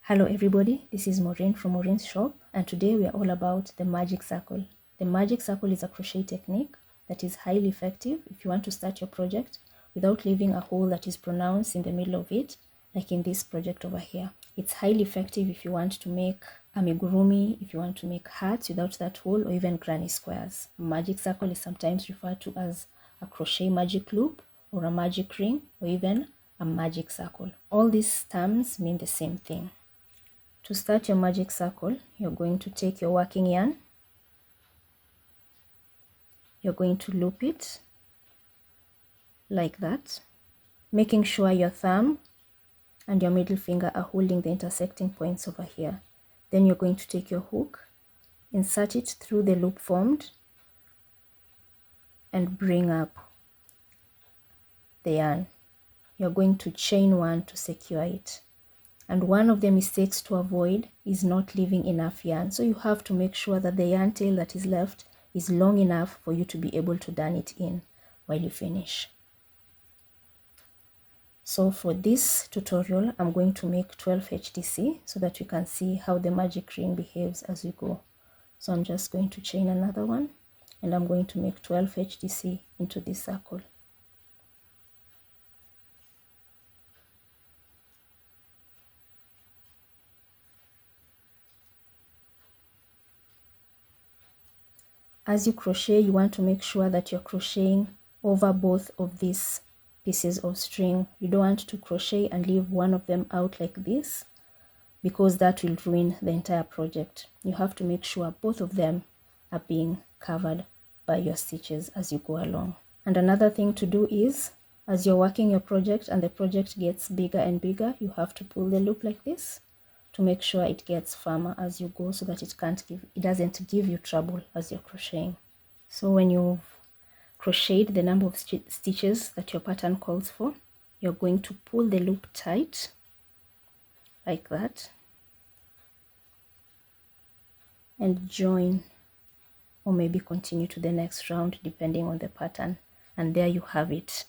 Hello everybody, this is Maureen from Maureen's shop, and today we are all about the magic circle. The magic circle is a crochet technique that is highly effective if you want to start your project without leaving a hole that is pronounced in the middle of it, like in this project over here. It's highly effective if you want to make amigurumi, if you want to make hearts without that hole, or even granny squares. Magic circle is sometimes referred to as a crochet magic loop or a magic ring or even a magic circle. All these terms mean the same thing. To start your magic circle, you're going to take your working yarn, you're going to loop it like that, making sure your thumb and your middle finger are holding the intersecting points over here. Then you're going to take your hook, insert it through the loop formed, and bring up the yarn. You're going to chain one to secure it. And one of the mistakes to avoid is not leaving enough yarn. So you have to make sure that the yarn tail that is left is long enough for you to be able to darn it in while you finish. So for this tutorial, I'm going to make 12 HTC so that you can see how the magic ring behaves as we go. So I'm just going to chain another one, and I'm going to make 12 HTC into this circle. As you crochet, you want to make sure that you're crocheting over both of these pieces of string. You don't want to crochet and leave one of them out like this, because that will ruin the entire project. You have to make sure both of them are being covered by your stitches as you go along. And another thing to do is, as you're working your project and the project gets bigger and bigger, you have to pull the loop like this to make sure it gets firmer as you go, so that it doesn't give you trouble as you're crocheting. So when you've crocheted the number of stitches that your pattern calls for, you're going to pull the loop tight like that and join, or maybe continue to the next round depending on the pattern, and there you have it,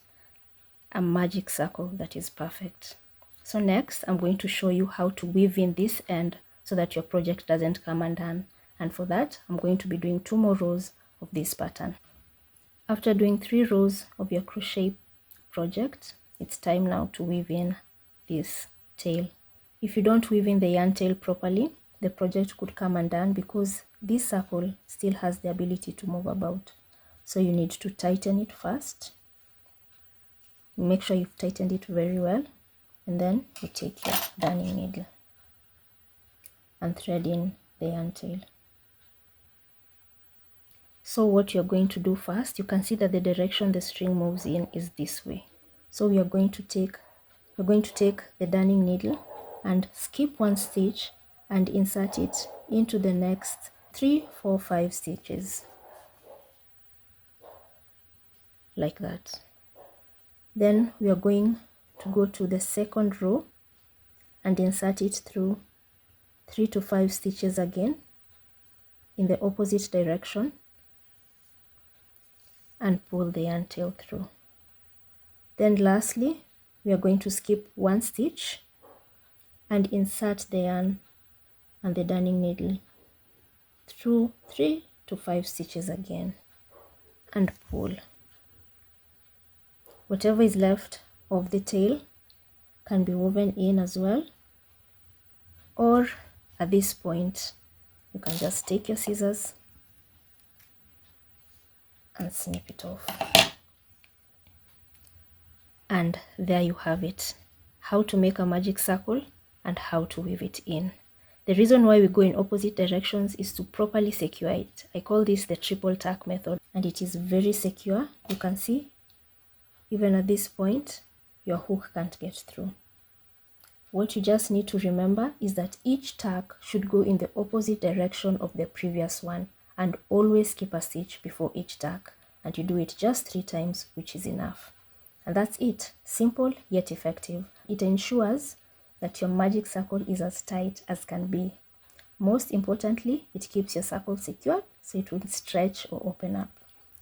a magic circle that is perfect. So next, I'm going to show you how to weave in this end so that your project doesn't come undone. And for that, I'm going to be doing 2 more rows of this pattern. After doing 3 rows of your crochet project, it's time now to weave in this tail. If you don't weave in the yarn tail properly, the project could come undone because this circle still has the ability to move about. So you need to tighten it first. Make sure you've tightened it very well. And then you take your darning needle and thread in the yarn tail. So what you're going to do first, you can see that the direction the string moves in is this way. So we're going to take the darning needle and skip 1 stitch and insert it into the next 3, 4, 5 stitches like that. Then we are going to go to the second row and insert it through 3 to 5 stitches again in the opposite direction and pull the yarn tail through. Then lastly, we are going to skip 1 stitch and insert the yarn and the darning needle through 3 to 5 stitches again and pull. Whatever is left of the tail can be woven in as well, or at this point you can just take your scissors and snip it off. And there you have it, how to make a magic circle and how to weave it in. The reason why we go in opposite directions is to properly secure it. I call this the triple tack method, and it is very secure. You can see even at this point your hook can't get through. What you just need to remember is that each tack should go in the opposite direction of the previous one, and always keep a stitch before each tack, and you do it just 3 times, which is enough. And that's it. Simple yet effective. It ensures that your magic circle is as tight as can be. Most importantly, it keeps your circle secure so it won't stretch or open up,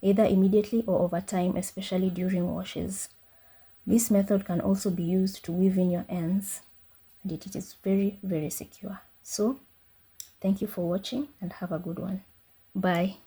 either immediately or over time, especially during washes. This method can also be used to weave in your ends. and it is very, very secure. So thank you for watching and have a good one. Bye.